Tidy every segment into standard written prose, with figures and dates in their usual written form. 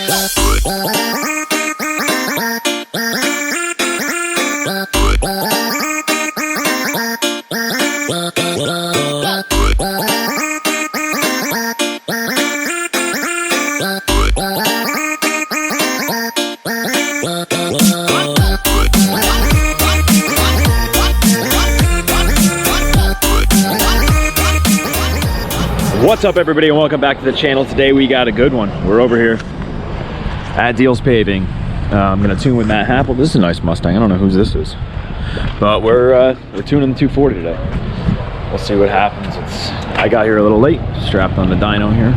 What's up, everybody, and welcome back to the channel. Today we got a good one. We're over here at Deals Paving. I'm gonna tune with Matt Happel. This is a nice Mustang. I don't know whose this is, but we're tuning the 240 today. We'll see what happens. I got here a little late, strapped on the dyno here.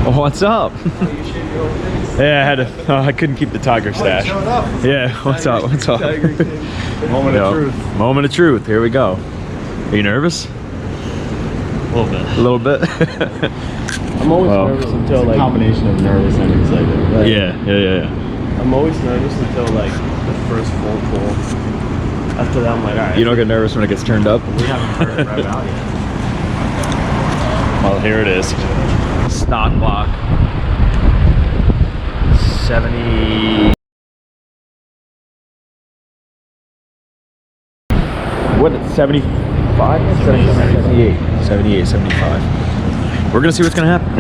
Oh, what's up? Yeah, I had to. I couldn't keep the tiger stash. Yeah, what's up? What's up? Moment of truth. Moment of truth. Here we go. Are you nervous? A little bit. I'm always nervous until like a combination of nervous and excited. Right? Yeah. I'm always nervous until like the first full pull. After that, I'm like, all right. You don't get nervous when it gets turned up? We haven't heard it right out yet. Well, here it is. Stock block. 70. What? 75? 78. 78, 75. We're gonna see what's gonna happen.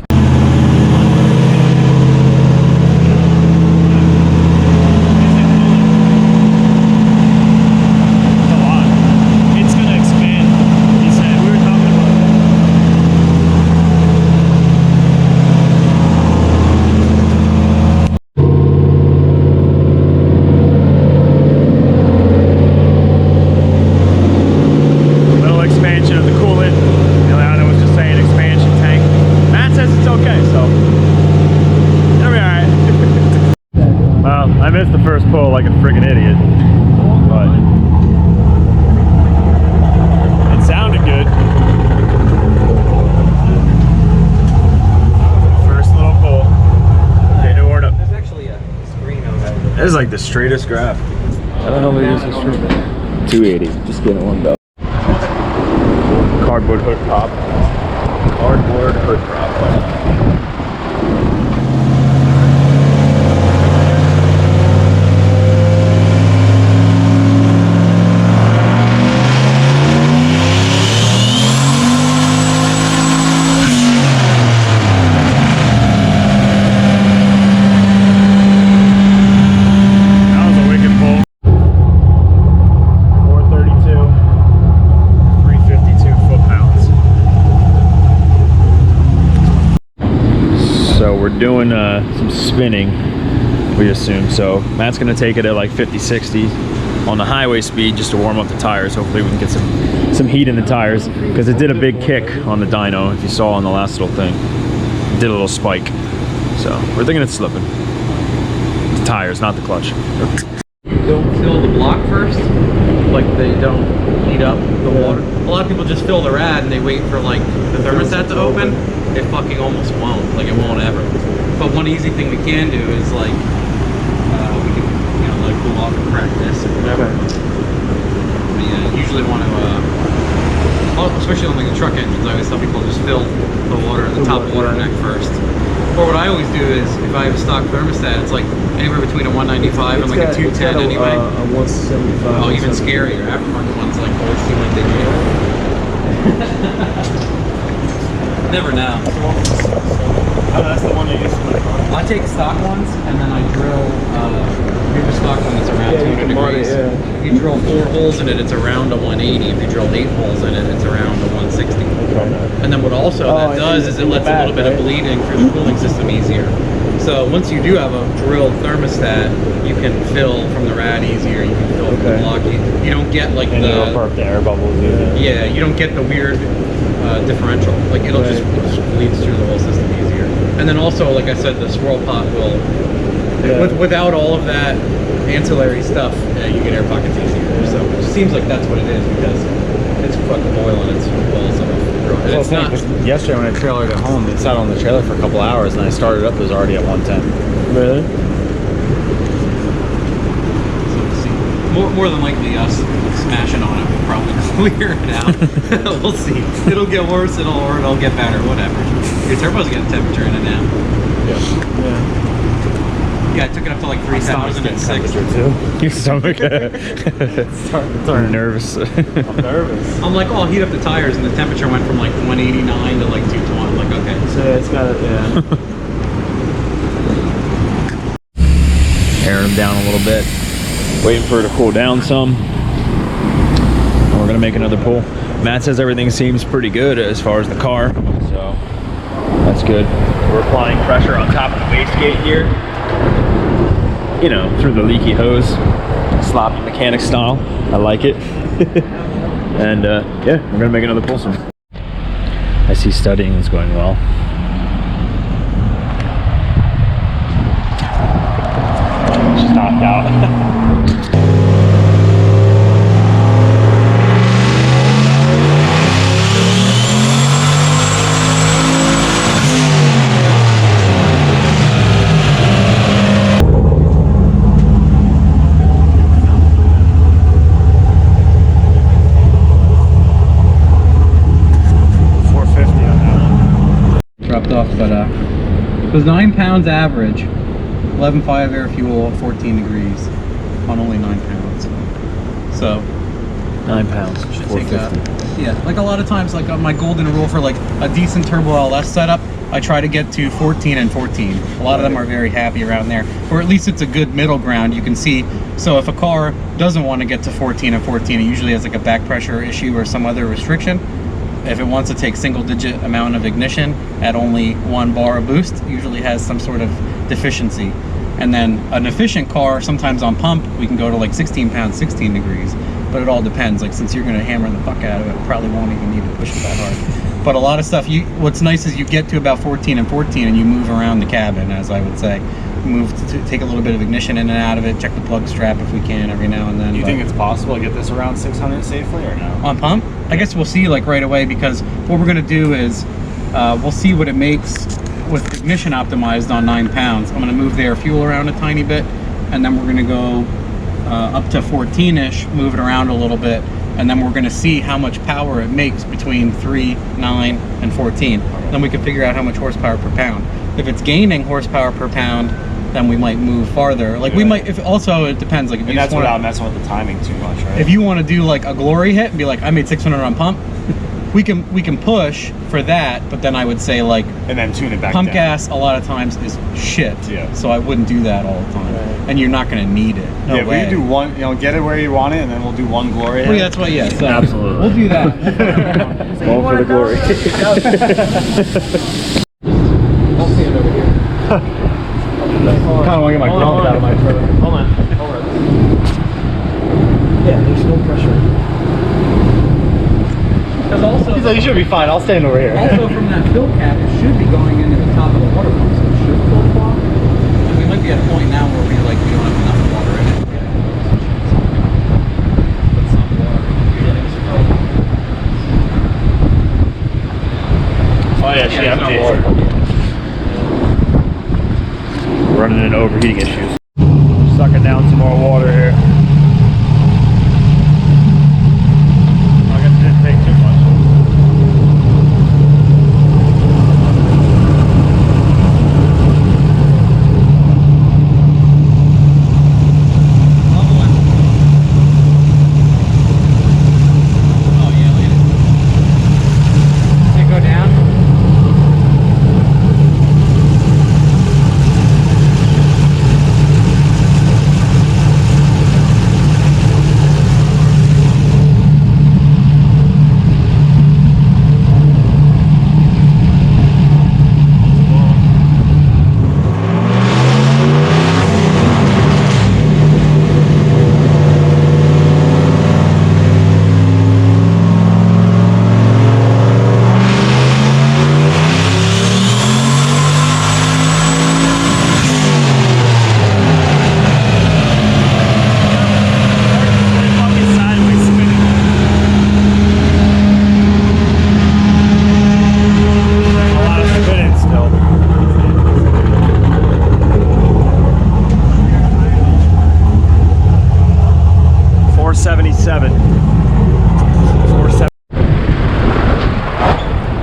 I missed the first pull like a friggin' idiot, but it sounded good. First little pull. Okay, no word up. There's actually a screen on that. This is like the straightest graph. I don't know if it is a straight. 280, just getting it warmed up. Cardboard hood prop. Cardboard hood prop. Doing some spinning, we assume. So Matt's gonna take it at like 50-60 on the highway speed just to warm up the tires. Hopefully we can get some heat in the tires, because it did a big kick on the dyno. If you saw on the last little thing, it did a little spike. So we're thinking it's slipping. The tires, not the clutch. Don't fill the block first, like they don't heat up the water. A lot of people just fill the rad and they wait for like the thermostat to open. It fucking almost won't, like it won't ever. But one easy thing we can do is like, we can, you know, let it cool off and crack this or whatever. But yeah, usually want to, especially on like the truck engines, I always tell people just fill the water, the top water neck first. Or what I always do is, if I have a stock thermostat, it's like anywhere between a 195 and like a 210 anyway. A 175. Oh, even scarier. Aftermarket ones like always seem like they do. Never know. Oh, that's the one you use for the I take stock ones and then I drill. Here's a stock one that's around 200 degrees. If you drill 4 holes in it, it's around a 180. If you drill 8 holes in it, it's around a 160. And then what also that does is it lets a little bit of bleeding through the cooling system easier. So once you do have a drilled thermostat, you can fill from the rad easier. You can fill from the block. You don't get like the air bubbles. Yeah, you don't get the weird differential. Like it'll just bleeds through the whole system easier. And then also, like I said, the swirl pot will, without all of that ancillary stuff, you get air pockets easier. So it seems like that's what it is, because it's fucking boiling its balls off. And Well, it's not. Yesterday when I trailered it home, it sat on the trailer for a couple hours, and I started up, it was already at 110. Really? More than likely us smashing on it will probably clear it out. We'll see. It'll get worse, or it'll get better, whatever. Your turbo's getting temperature in it now. Yeah. Yeah, I took it up to like 3,006. Your stomach starting nervous. I'm nervous. I'm like, oh, I'll heat up the tires, and the temperature went from like 189 to like 220. I'm like, okay. So it's got it, yeah. Airing them down a little bit. Waiting for it to cool down some. And we're gonna make another pull. Matt says everything seems pretty good as far as the car, so that's good. We're applying pressure on top of the wastegate here. You know, through the leaky hose. Sloppy mechanic style. I like it. And yeah, we're gonna make another pull soon. I see studying is going well. She's knocked out. Dropped off, but it was 9 pounds average, 11.5 air fuel, 14 degrees on only 9 pounds. So 9 pounds. should take yeah, like a lot of times, like on my golden rule for like a decent turbo LS setup, I try to get to 14 and 14. A lot of them are very happy around there, or at least it's a good middle ground. You can see, so if a car doesn't want to get to 14 and 14, it usually has like a back pressure issue or some other restriction. If it wants to take single digit amount of ignition at only 1 bar of boost, it usually has some sort of deficiency. And then an efficient car, sometimes on pump, we can go to like 16 pounds, 16 degrees. But it all depends. Like, since you're going to hammer the fuck out of it, probably won't even need to push it that hard. But a lot of stuff, what's nice is you get to about 14 and 14 and you move around the cabin, as I would say. Move to take a little bit of ignition in and out of it, check the plug strap if we can every now and then. Do you think it's possible to get this around 600 safely or no? On pump? I guess we'll see like right away, because what we're going to do is we'll see what it makes with ignition optimized on 9 pounds. I'm going to move the air fuel around a tiny bit, and then we're going to go up to 14-ish, move it around a little bit, and then we're going to see how much power it makes between 3, 9, and 14. Then we can figure out how much horsepower per pound. If it's gaining horsepower per pound, then we might move farther. Like, we might, if also it depends. Like, if and you that's just without messing with the timing too much, right? if you want to do like a glory hit and be like, I made 600 on pump, we can push for that. But then I would say, like, and then tune it back pump down. gas a lot of times is shit. Yeah. So I wouldn't do that all the time. Right. And you're not going to need it. No yeah, way. we do one, you know, get it where you want it, and then we'll do one glory hit. Well, yeah, that's what. Yeah. So Absolutely. We'll do that. All for the glory. I'll stand over here. I kind of want to get my grump out of my throat. Hold on. Yeah, there's no pressure. Because also, He's like, you should be fine. I'll stand over here. also from that fill cap, it should be going into the top of the water pump, so it should fill the block. And we might be at a point now where we don't have enough water in it. Put some water. Oh yeah, she there's no empties. water. Running into overheating issues. Sucking down some more water here. I guess it didn't take too much. Oh yeah, look at it. Does it go down?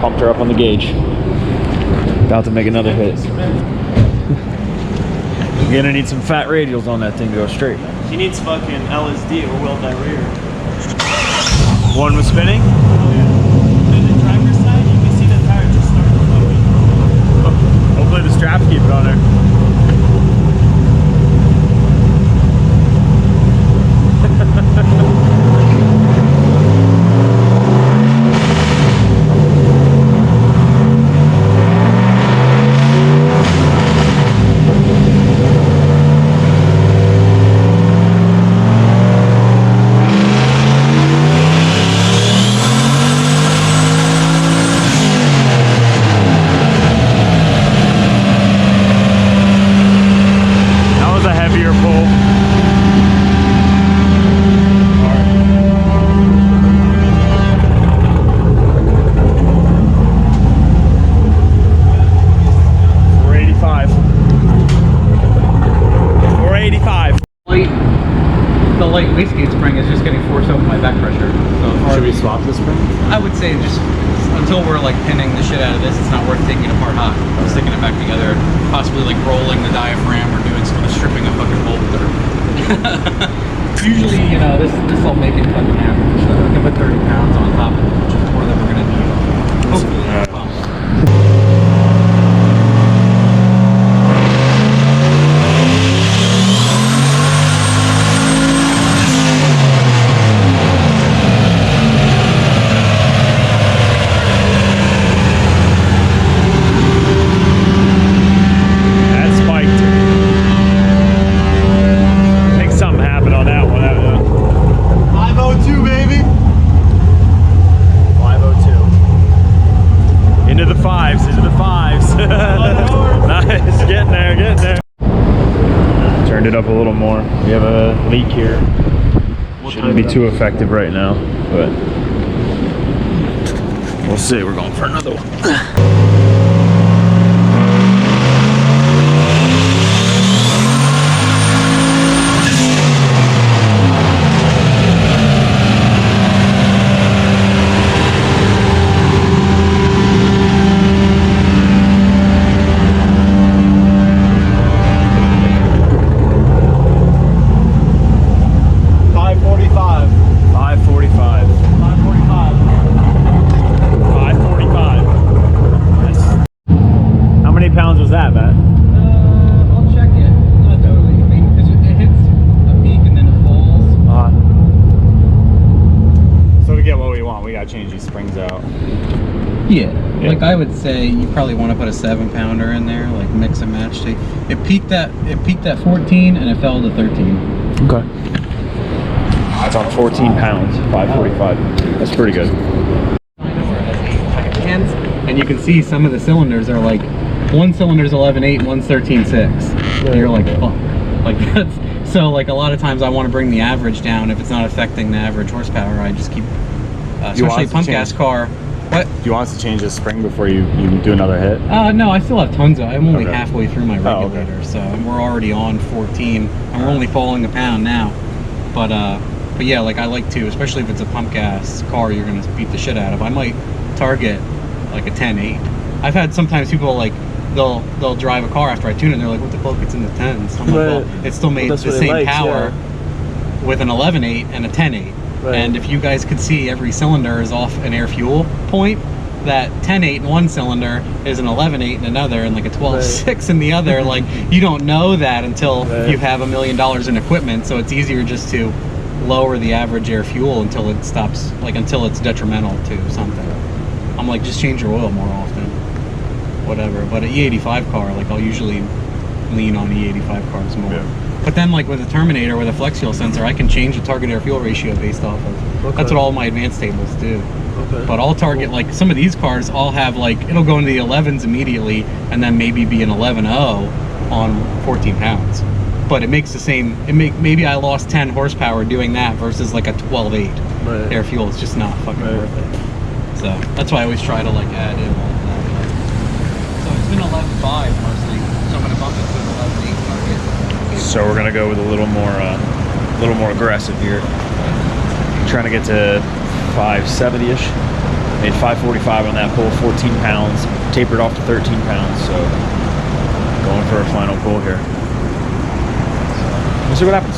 Pumped her up on the gauge. About to make another hit. You're gonna need some fat radials on that thing to go straight. He needs fucking LSD or wheel rear. One was spinning? Oh yeah. And the driver's side, you can see the tire just starting moving. Hopefully the straps keep it on there. Wastegate spring is just getting forced over my back pressure. So Should we swap the spring? I would say just until we're like pinning the shit out of this, it's not worth taking it apart hot. Sticking it back together, possibly like rolling the diaphragm or doing some of the stripping of fucking bolt. Usually, you know, this will make it fucking average. So we can put 30 pounds on top of it, which is more than we're gonna need. Hopefully. It up a little more. We have a leak here. Shouldn't be too effective right now, but we'll see. We're going for another one. Change these springs out. Yeah, like I would say you probably want to put a 7-pounder in there, like mix and match. It peaked at 14 and it fell to 13. Okay. It's on 14 pounds, 545. That's pretty good. And you can see some of the cylinders are like, one cylinder's 11.8, one's 13.6. And you're like, fuck. Like that's so like a lot of times I want to bring the average down. If it's not affecting the average horsepower, I just keep. Especially a pump gas car. What? Do you want us to change the spring before you do another hit? No, I still have tons of. I'm only halfway through my regulator, so we're already on 14, and we're only falling a pound now. But yeah, like I like to, especially if it's a pump gas car, you're gonna beat the shit out of. I might target like a 10.8. I've had sometimes people like they'll drive a car after I tune it, and they're like, "What the fuck? It's in the 10s." I'm like, well, it still made the same power with an 11.8 and a 10.8. Right. And if you guys could see, every cylinder is off an air fuel point. That 10.8 in one cylinder is an 11.8 in another, and like a 12.6 in the other. Like you don't know that until you have $1 million in equipment. So it's easier just to lower the average air fuel until it stops, like until it's detrimental to something. I'm like, just change your oil more often, whatever. But an E85 car, like I'll usually lean on E85 cars more. Yeah. But then like with a Terminator with a flex fuel sensor, I can change the target air fuel ratio based off of. Okay. That's what all my advanced tables do. Okay. But I'll target like some of these cars, I'll have like, it'll go into the 11s immediately and then maybe be an 11.0 on 14 pounds. But it makes the same, maybe I lost 10 horsepower doing that versus like a 12.8 air fuel. It's just not fucking worth it. So that's why I always try to like add in all of that. So it's been 11.5 mostly. So I'm gonna bump it to an 11.8 target. So we're gonna go with a little more aggressive here. Trying to get to 570-ish. Made 545 on that pull, 14 pounds. Tapered off to 13 pounds. So going for a final pull here. we'll see what happens.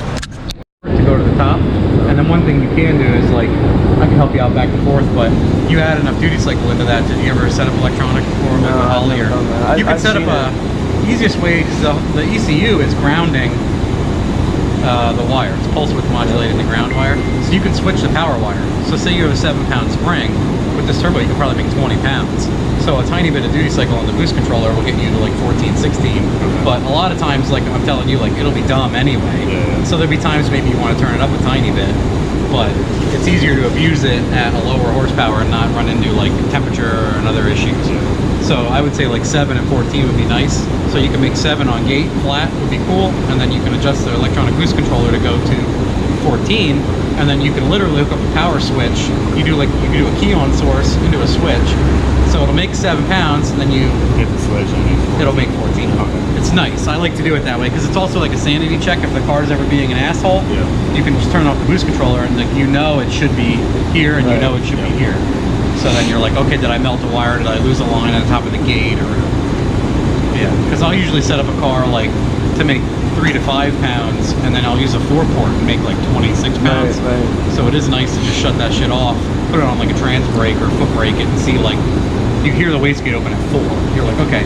To go to the top, and then one thing you can do is like, I can help you out back and forth, but you add enough duty cycle into that. Did you ever set up electronic before with a Holly? Or you can set up easiest way, because the ECU is grounding the wire. It's pulse width modulating the ground wire, so you can switch the power wire. So say you have a 7-pound spring, with this turbo you can probably make 20 pounds. So a tiny bit of duty cycle on the boost controller will get you to like 14, 16. But a lot of times, like I'm telling you, like it'll be dumb anyway. So there'll be times maybe you want to turn it up a tiny bit, but it's easier to abuse it at a lower horsepower and not run into like temperature and other issues. So I would say like 7 and 14 would be nice. So you can make 7 on gate, flat would be cool, and then you can adjust the electronic boost controller to go to 14, and then you can literally hook up a power switch. You do a key on source into a switch, so it'll make 7 pounds, and then you hit the switch and it'll make 14. Okay. It's nice. I like to do it that way because it's also like a sanity check. If the car is ever being an asshole, you can just turn off the boost controller and like, you know it should be here, and you know it should be here. So then you're like, okay, did I melt a wire? Did I lose a line at the top of the gate? Or because I'll usually set up a car like to make 3 to 5 pounds, and then I'll use a 4-port and make like 26 pounds. So it is nice to just shut that shit off, put it on like a trans brake or foot brake it, and see like, you hear the wastegate open at 4. You're like, okay,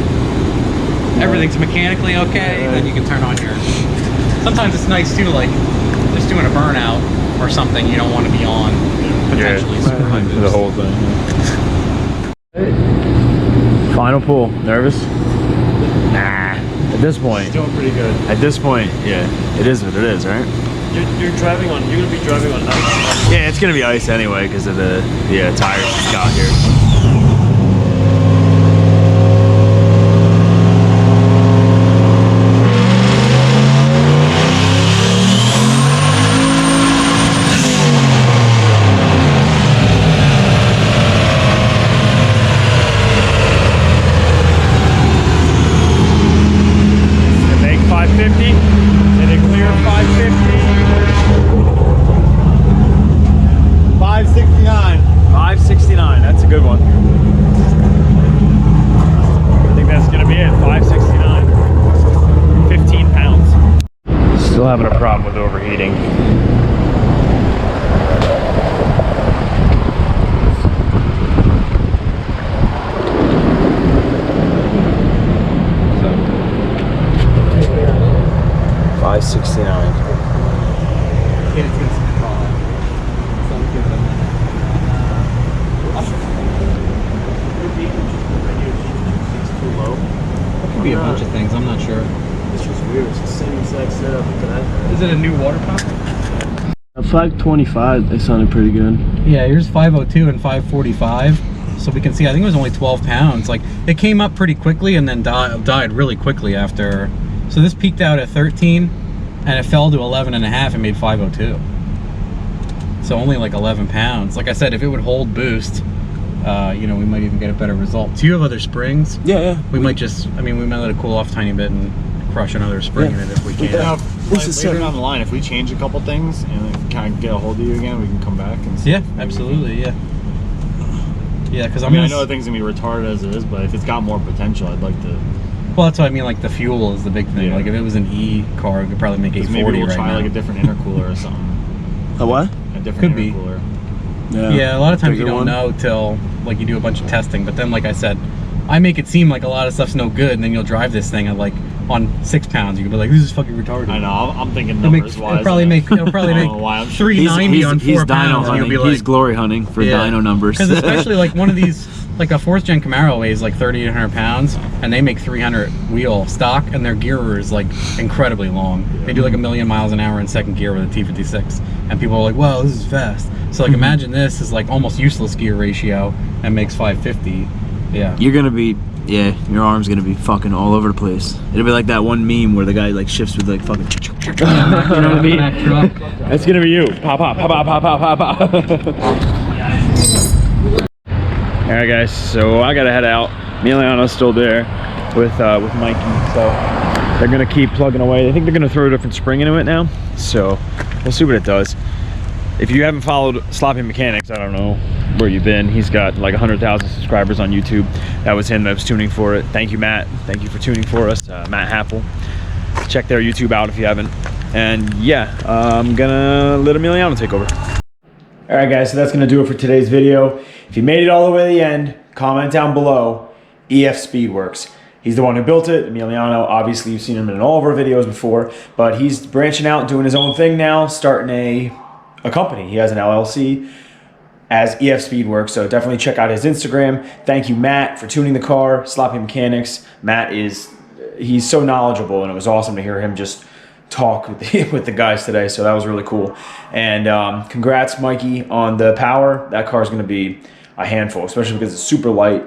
everything's mechanically okay, then you can turn on your... Sometimes it's nice too, like just doing a burnout or something you don't want to be on potentially super high boost. The whole thing. Final pull. Nervous? Nah. At this point. it's doing pretty good. At this point, yeah. It is what it is, right? You're gonna be driving on ice. Yeah, it's gonna be ice anyway because of the tires it's got here. Still having a problem with overheating. $569. Could be a bunch of things. I'm not sure. It's just weird. It's the same exact setup. Is it a new water pump? At 525, they sounded pretty good. Yeah, here's 502 and 545. So we can see, I think it was only 12 pounds. Like, it came up pretty quickly and then died really quickly after. So this peaked out at 13 and it fell to 11 and a half and made 502. So only like 11 pounds. Like I said, if it would hold boost, you know, we might even get a better result. Do you have other springs? Yeah. We might just, I mean, we might let it cool off a tiny bit and crush another spring in it if we can. Later down the line, if we change a couple things and kind of get a hold of you again, we can come back and see. Yeah, absolutely, yeah. Yeah, because I mean, I know things can be retarded as it is, but if it's got more potential, I'd like to. Well, that's what I mean. Like the fuel is the big thing. Yeah. Like if it was an E car, we could probably make 840 maybe we'll right try now. like a different intercooler or something. A what? A different Could intercooler. Yeah, a lot of times you Bigger don't one? know till like you do a bunch of testing. But then, like I said, I make it seem like a lot of stuff's no good, and then you'll drive this thing at like on 6 pounds. You can be like, "This is fucking retarded." I know. I'm thinking numbers wise. It'll probably make 390 on 4 pounds. And you'll be like, he's glory hunting for dyno numbers. Because especially like one of these, like a 4th gen Camaro weighs like 3,800 pounds, and they make 300 wheel stock, and their gear is like incredibly long. They do like 1,000,000 miles an hour in 2nd gear with a T56, and people are like, "Wow, this is fast." So like, imagine this is like almost useless gear ratio and makes 550. Yeah. You're gonna be, your arm's gonna be fucking all over the place. It'll be like that one meme where the guy like shifts with like fucking. You know what I mean? That's gonna be you. Pop, pop, pop, pop, pop, pop, pop, pop. All right, guys. So I gotta head out. Emiliano's still there with Mikey. So they're gonna keep plugging away. I think they're gonna throw a different spring into it now. So we'll see what it does. If you haven't followed Sloppy Mechanics, I don't know where you've been. He's got like 100,000 subscribers on YouTube. That was him that was tuning for it. Thank you, Matt. Thank you for tuning for us, Matt Happel. Check their YouTube out if you haven't. And yeah, I'm gonna let Emiliano take over. All right, guys, so that's gonna do it for today's video. If you made it all the way to the end, comment down below, Efspeedworks. He's the one who built it. Emiliano, obviously you've seen him in all of our videos before, but he's branching out and doing his own thing now, starting a company. He has an LLC as Efspeedworks, so definitely check out his Instagram. Thank you, Matt, for tuning the car, Sloppy Mechanics. Matt he's so knowledgeable, and it was awesome to hear him just talk with the guys today, so that was really cool. And congrats, Mikey, on the power. That car is gonna be a handful, especially because it's super light.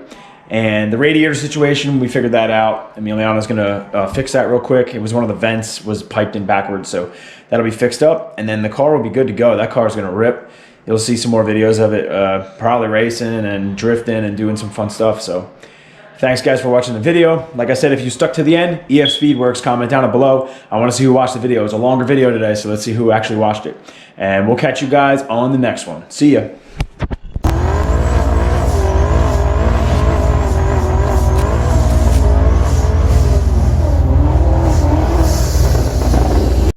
And the radiator situation, we figured that out. Emiliano's gonna fix that real quick. It was one of the vents was piped in backwards, so that'll be fixed up. And then the car will be good to go. That car is gonna rip. You'll see some more videos of it, probably racing and drifting and doing some fun stuff. So thanks, guys, for watching the video. Like I said, if you stuck to the end, Efspeedworks, comment down below. I wanna see who watched the video. It was a longer video today, so let's see who actually watched it. And we'll catch you guys on the next one. See ya.